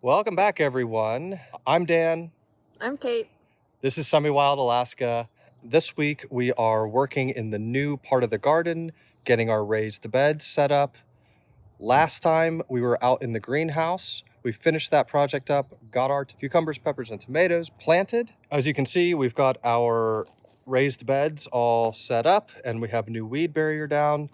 Welcome back, everyone. I'm Dan. I'm Kate. This is Semi-Wild Alaska. This week we are working in the new part of the garden, getting our raised beds set up. Last time we were out in the greenhouse. We finished that project up, got our cucumbers, peppers, and tomatoes planted. As you can see, we've got our raised beds all set up and we have a new weed barrier down.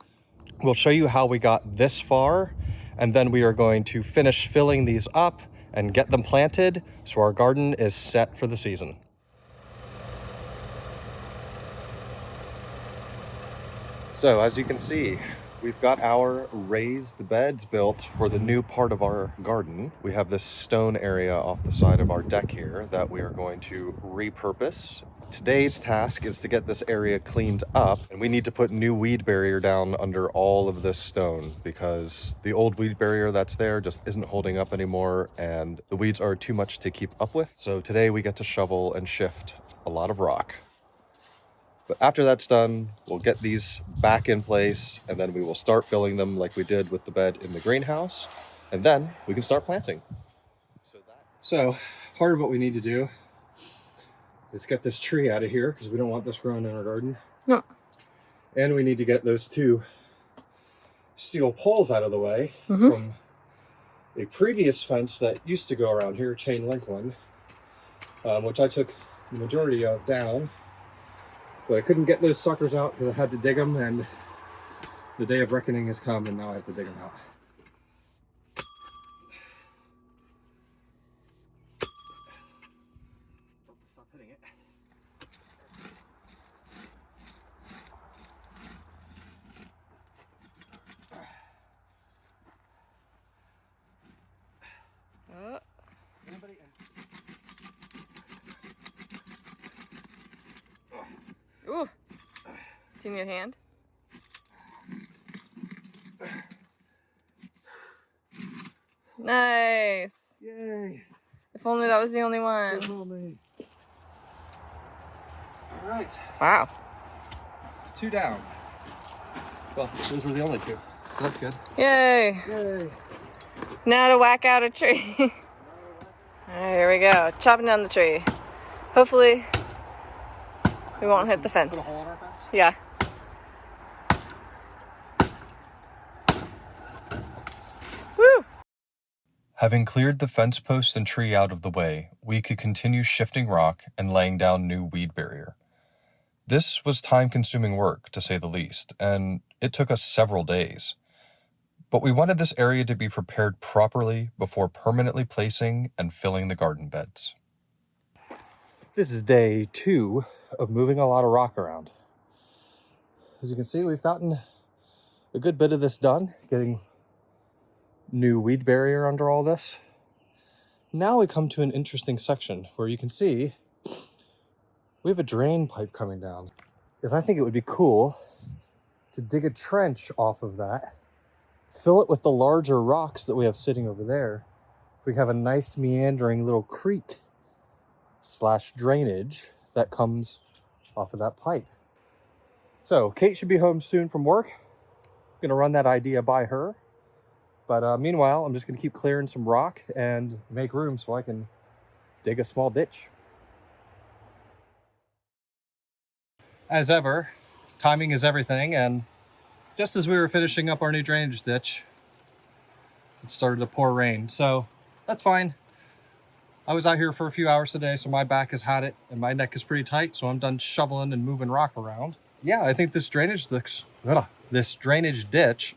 We'll show you how we got this far, and then we are going to finish filling these up and get them planted so our garden is set for the season. So as you can see, we've got our raised beds built for the new part of our garden. We have this stone area off the side of our deck here that we are going to repurpose. Today's task is to get this area cleaned up, and we need to put new weed barrier down under all of this stone because the old weed barrier that's there just isn't holding up anymore and the weeds are too much to keep up with. So today we get to shovel and shift a lot of rock. But after that's done, we'll get these back in place and then we will start filling them like we did with the bed in the greenhouse, and then we can start planting. So part of what we need to do is get this tree out of here because we don't want this growing in our garden. No. And we need to get those two steel poles out of the way from a previous fence that used to go around here, chain link one, which I took the majority of down. But I couldn't get those suckers out because I had to dig them, and the day of reckoning has come and now I have to dig them out. Stop hitting it. Anybody in? Ooh. Do you need a hand? Nice. Yay. If only that was the only one. All right. Wow. 2 down. Well, those were the only 2. So that's good. Yay. Yay. Now to whack out a tree. All right, here we go. Chopping down the tree. Hopefully we won't hit the fence. Put a hole in our fence? Yeah. Woo! Having cleared the fence post and tree out of the way, we could continue shifting rock and laying down new weed barrier. This was time-consuming work, to say the least, and it took us several days. But we wanted this area to be prepared properly before permanently placing and filling the garden beds. This is day 2 of moving a lot of rock around. As you can see, we've gotten a good bit of this done, getting new weed barrier under all this. Now we come to an interesting section where you can see we have a drain pipe coming down. Because I think it would be cool to dig a trench off of that, fill it with the larger rocks that we have sitting over there. We have a nice meandering little creek / drainage that comes off of that pipe. So Kate should be home soon from work. I'm gonna run that idea by her. But meanwhile, I'm just gonna keep clearing some rock and make room so I can dig a small ditch. As ever, timing is everything, and just as we were finishing up our new drainage ditch, it started to pour rain, so that's fine. I was out here for a few hours today, so my back has had it, and my neck is pretty tight, so I'm done shoveling and moving rock around. Yeah, I think this drainage ditch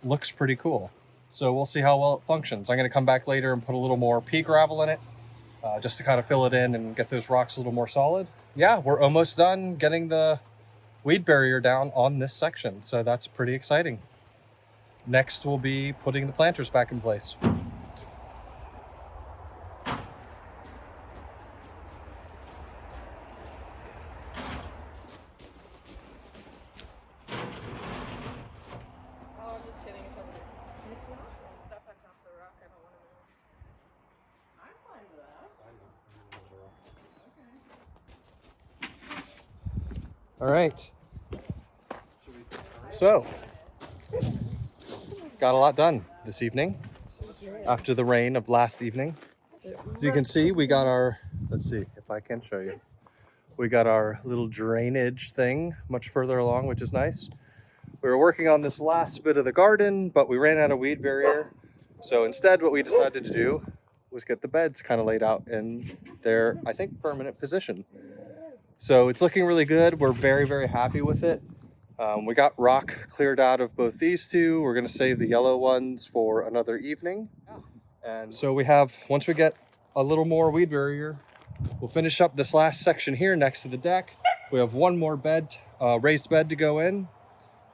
looks pretty cool. So we'll see how well it functions. I'm gonna come back later and put a little more pea gravel in it, just to kind of fill it in and get those rocks a little more solid. Yeah, we're almost done getting the weed barrier down on this section, so that's pretty exciting. Next will be putting the planters back in place. All right. So, got a lot done this evening after the rain of last evening. As you can see, we got our, let's see if I can show you. We got our little drainage thing much further along, which is nice. We were working on this last bit of the garden, but we ran out of weed barrier. So instead, what we decided to do was get the beds kind of laid out in their, I think, permanent position. So it's looking really good. We're very, very happy with it. We got rock cleared out of both these two. We're gonna save the yellow ones for another evening. And so we have, once we get a little more weed barrier, we'll finish up this last section here next to the deck. We have one more bed, raised bed to go in,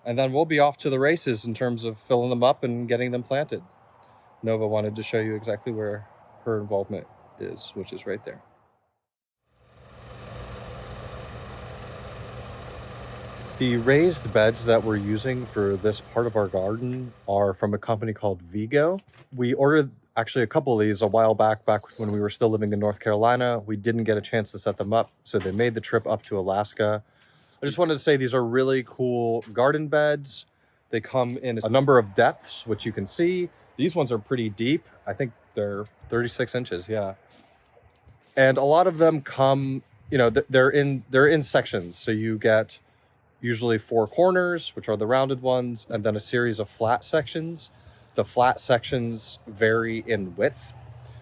and then we'll be off to the races in terms of filling them up and getting them planted. Nova wanted to show you exactly where her involvement is, which is right there. The raised beds that we're using for this part of our garden are from a company called Vigo. We ordered actually a couple of these a while back when we were still living in North Carolina. We didn't get a chance to set them up, so they made the trip up to Alaska. I just wanted to say these are really cool garden beds. They come in a number of depths, which you can see. These ones are pretty deep. I think they're 36 inches, yeah. And a lot of them come, you know, they're in sections. So you get usually 4 corners, which are the rounded ones, and then a series of flat sections. The flat sections vary in width.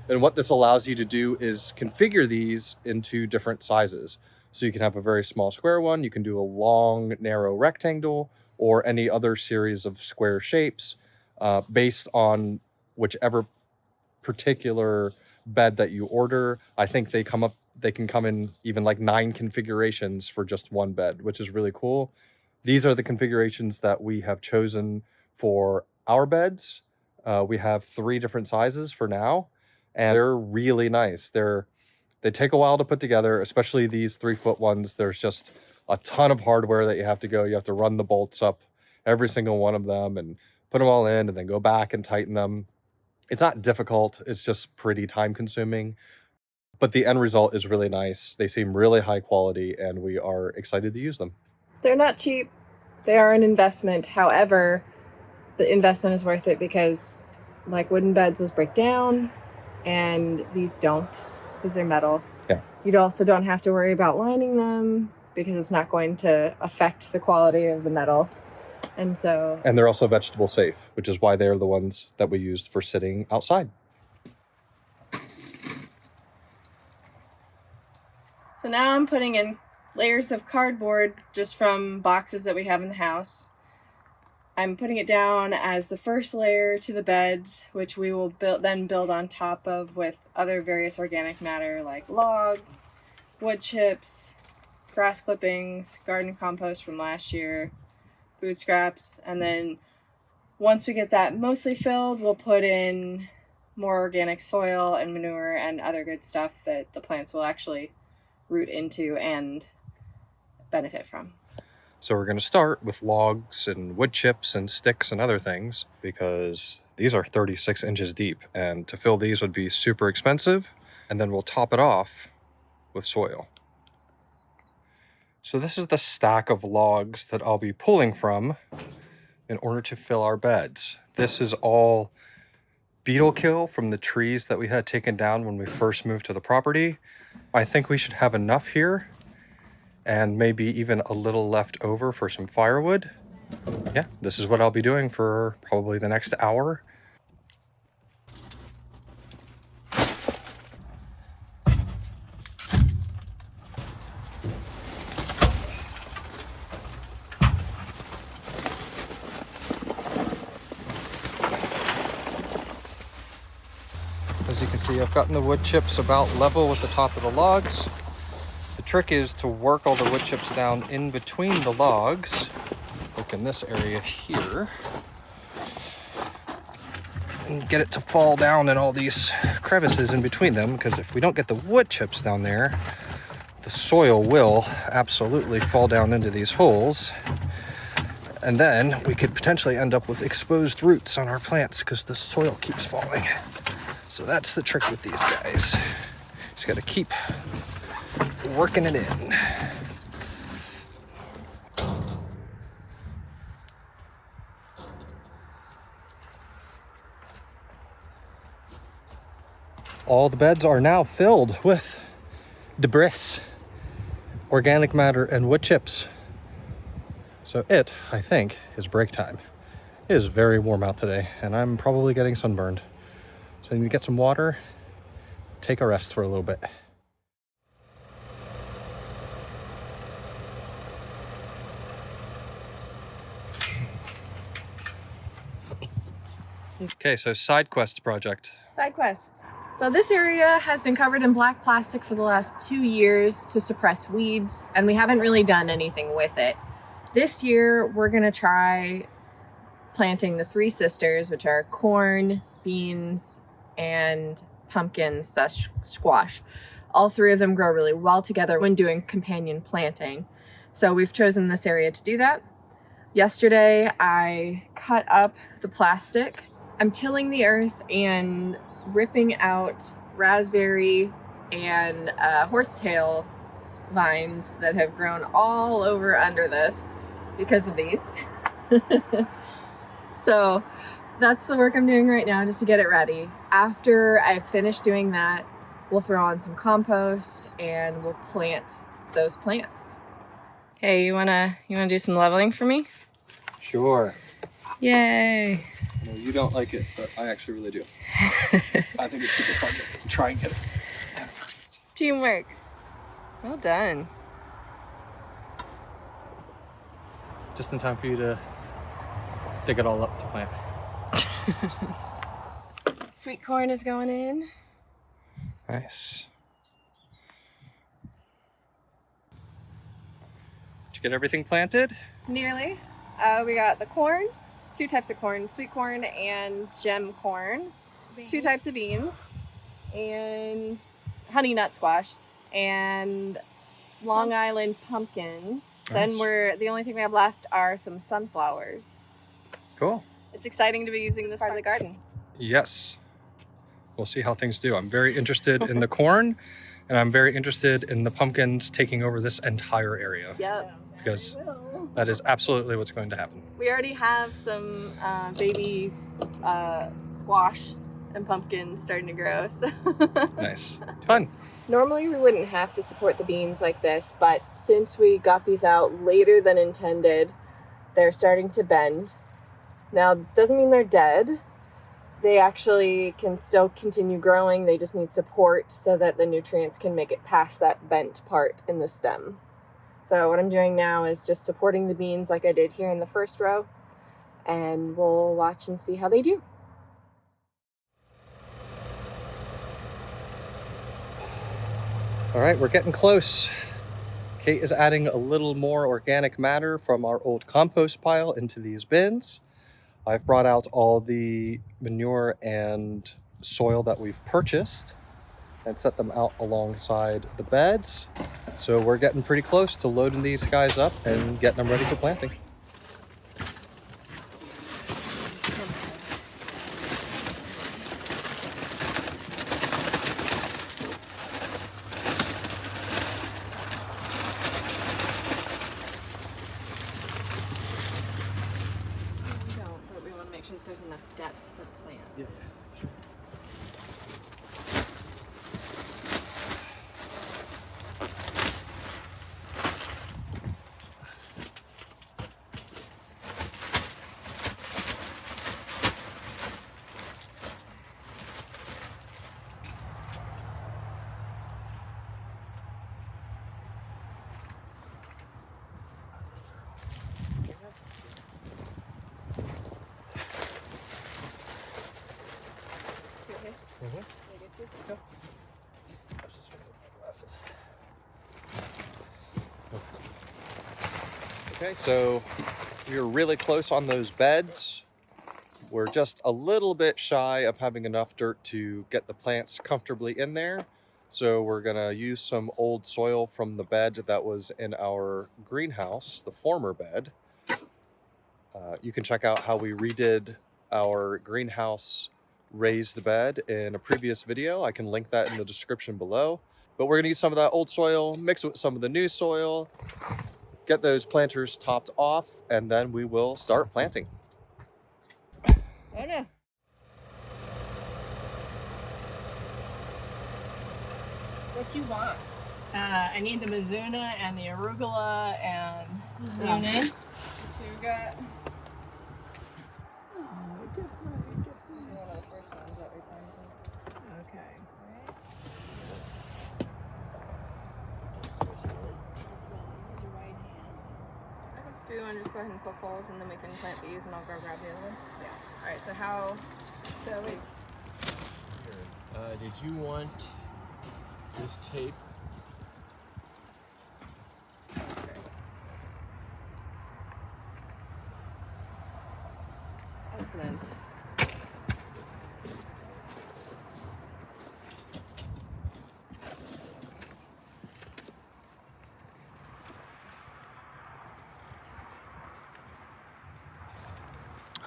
And what this allows you to do is configure these into different sizes. So you can have a very small square one, you can do a long, narrow rectangle, or any other series of square shapes based on whichever particular bed that you order. I think they can come in even like 9 configurations for just one bed, which is really cool. These are the configurations that we have chosen for our beds. We have 3 different sizes for now, and they're really nice. They take a while to put together, especially these 3-foot ones. There's just a ton of hardware that you have to go. You have to run the bolts up, every single one of them, and put them all in, and then go back and tighten them. It's not difficult. It's just pretty time consuming, but the end result is really nice. They seem really high quality, and we are excited to use them. They're not cheap. They are an investment. However, the investment is worth it because like wooden beds, those break down, and these don't because they're metal. Yeah. You also don't have to worry about lining them because it's not going to affect the quality of the metal. And they're also vegetable safe, which is why they're the ones that we used for sitting outside. So now I'm putting in layers of cardboard just from boxes that we have in the house. I'm putting it down as the first layer to the beds, which we will then build on top of with other various organic matter like logs, wood chips, grass clippings, garden compost from last year, food scraps, and then once we get that mostly filled, we'll put in more organic soil and manure and other good stuff that the plants will actually root into and benefit from. So we're going to start with logs and wood chips and sticks and other things because these are 36 inches deep, and to fill these would be super expensive. And then we'll top it off with soil. So this is the stack of logs that I'll be pulling from in order to fill our beds. This is all beetle kill from the trees that we had taken down when we first moved to the property. I think we should have enough here and maybe even a little left over for some firewood. Yeah, this is what I'll be doing for probably the next hour. As you can see, I've gotten the wood chips about level with the top of the logs. The trick is to work all the wood chips down in between the logs, like in this area here, and get it to fall down in all these crevices in between them, because if we don't get the wood chips down there, the soil will absolutely fall down into these holes, and then we could potentially end up with exposed roots on our plants because the soil keeps falling. So that's the trick with these guys. Just got to keep working it in. All the beds are now filled with debris, organic matter, and wood chips. So I think, is break time. It is very warm out today, and I'm probably getting sunburned. So I need to get some water, take a rest for a little bit. Okay, so side quest project. Side quest. So this area has been covered in black plastic for the last 2 years to suppress weeds, and we haven't really done anything with it. This year, we're gonna try planting the three sisters, which are corn, beans, and pumpkins / squash. All three of them grow really well together when doing companion planting. So we've chosen this area to do that. Yesterday, I cut up the plastic. I'm tilling the earth and ripping out raspberry and horsetail vines that have grown all over under this because of these. So that's the work I'm doing right now, just to get it ready. After I finish doing that, we'll throw on some compost and we'll plant those plants. Hey, you wanna do some leveling for me? Sure. Yay! No, you don't like it, but I actually really do. I think it's super fun to try and get it. Teamwork. Well done. Just in time for you to dig it all up to plant. Sweet corn is going in. Nice. Did you get everything planted? Nearly. We got the corn, 2 types of corn, sweet corn and gem corn, 2 types of beans, and honey nut squash, and Long Island pumpkins. Nice. Then the only thing we have left are some sunflowers. Cool. It's exciting to be using this part of the garden. Yes. We'll see how things do. I'm very interested in the corn, and I'm very interested in the pumpkins taking over this entire area. Yep. Because that is absolutely what's going to happen. We already have some baby squash and pumpkins starting to grow. So. Nice. Fun. Normally we wouldn't have to support the beans like this, but since we got these out later than intended, they're starting to bend. Now, doesn't mean they're dead. They actually can still continue growing. They just need support so that the nutrients can make it past that bent part in the stem. So what I'm doing now is just supporting the beans like I did here in the first row, and we'll watch and see how they do. All right, we're getting close. Kate is adding a little more organic matter from our old compost pile into these bins. I've brought out all the manure and soil that we've purchased and set them out alongside the beds. So we're getting pretty close to loading these guys up and getting them ready for planting. But we want to make sure that there's enough depth for plants. Yeah. Okay, so we're really close on those beds. We're just a little bit shy of having enough dirt to get the plants comfortably in there. So we're gonna use some old soil from the bed that was in our greenhouse, the former bed. You can check out how we redid our greenhouse raised bed in a previous video. I can link that in the description below. But we're gonna use some of that old soil, mix it with some of the new soil, get those planters topped off, and then we will start planting. Oh no. What you want? I need the Mizuna and the arugula and Mizuna. Suga. One of the first ones that we planted. Okay. Do you want to just go ahead and poke holes and then we can plant these and I'll go grab the other one? Yeah. Alright, so wait. Did you want this tape? Excellent.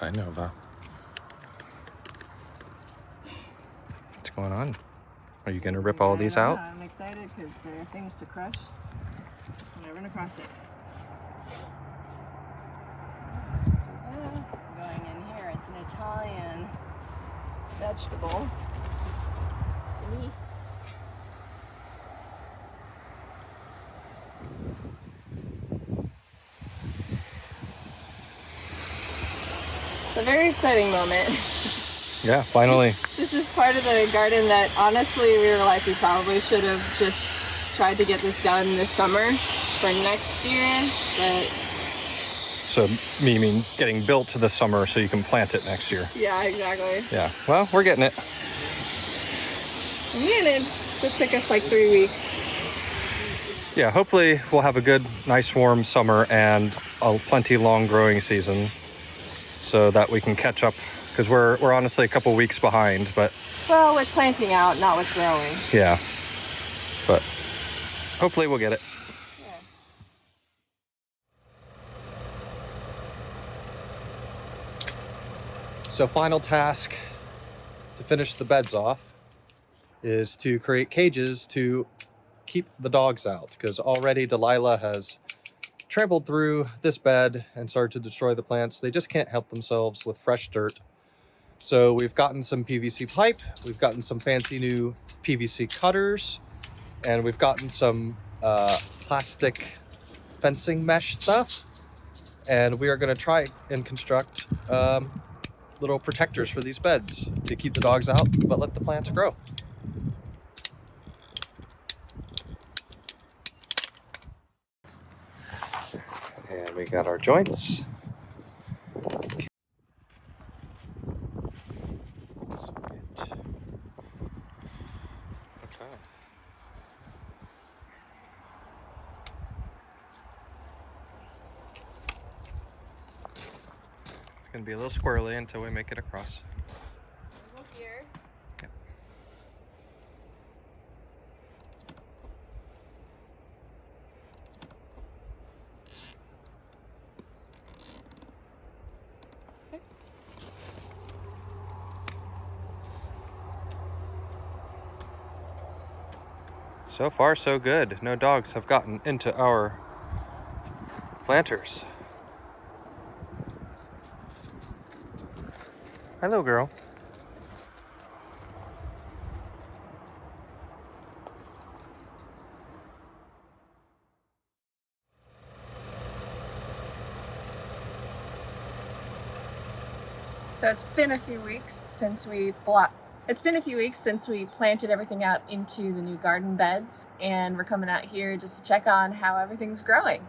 I know that. What's going on? Are you gonna rip all these out? I'm excited because there are things to crush and I run across it. Going in here, it's an Italian vegetable. Leaf. It's a very exciting moment. Yeah, finally. This is part of the garden that honestly we were like, we probably should have just tried to get this done this summer for next year, but... So, you mean getting built this summer so you can plant it next year? Yeah, exactly. Yeah, well, we're getting it. I'm getting it. This took us like 3 weeks. Yeah, hopefully we'll have a good, nice, warm summer and a plenty long growing season so that we can catch up, because we're honestly a couple weeks behind, but... Well, with planting out, not with growing. Yeah, but hopefully we'll get it. Yeah. So final task to finish the beds off is to create cages to keep the dogs out, because already Delilah has trampled through this bed and started to destroy the plants. They just can't help themselves with fresh dirt. So we've gotten some PVC pipe, we've gotten some fancy new PVC cutters, and we've gotten some plastic fencing mesh stuff. And we are going to try and construct little protectors for these beds to keep the dogs out, but let the plants grow. And we got our joints. It's gonna be a little squirrely until we make it across. Here. Yep. Okay. So far, so good. No dogs have gotten into our planters. Hello, girl. So it's been a few weeks since we planted everything out into the new garden beds, and we're coming out here just to check on how everything's growing.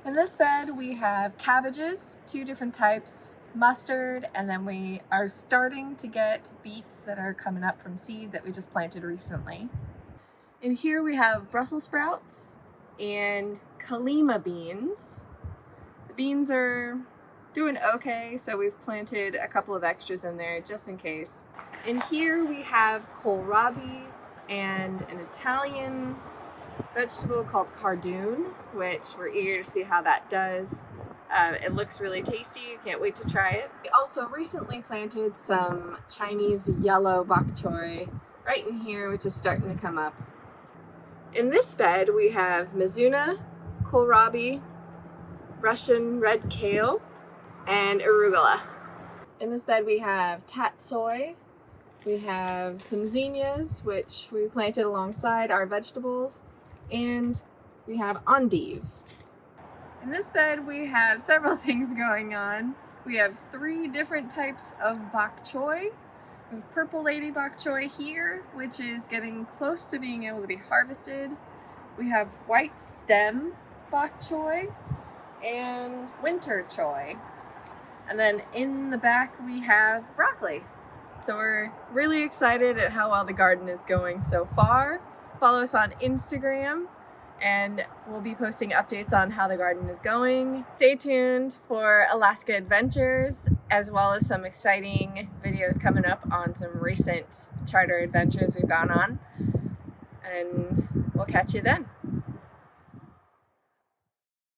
In this bed we have cabbages, 2 different types, mustard, and then we are starting to get beets that are coming up from seed that we just planted recently. In here we have Brussels sprouts and Kalima beans. The beans are doing okay, so we've planted a couple of extras in there just in case. In here we have kohlrabi and an Italian vegetable called cardoon, which we're eager to see how that does. It looks really tasty. Can't wait to try it. We also recently planted some Chinese yellow bok choy right in here, which is starting to come up. In this bed we have Mizuna, kohlrabi, Russian red kale, and arugula. In this bed we have tatsoi, We have some zinnias, which we planted alongside our vegetables, and we have endive. In this bed, we have several things going on. We have 3 different types of bok choy. We have purple lady bok choy here, which is getting close to being able to be harvested. We have white stem bok choy and winter choy. And then in the back we have broccoli. So we're really excited at how well the garden is going so far. Follow us on Instagram and we'll be posting updates on how the garden is going. Stay tuned for Alaska adventures, as well as some exciting videos coming up on some recent charter adventures we've gone on. And we'll catch you then.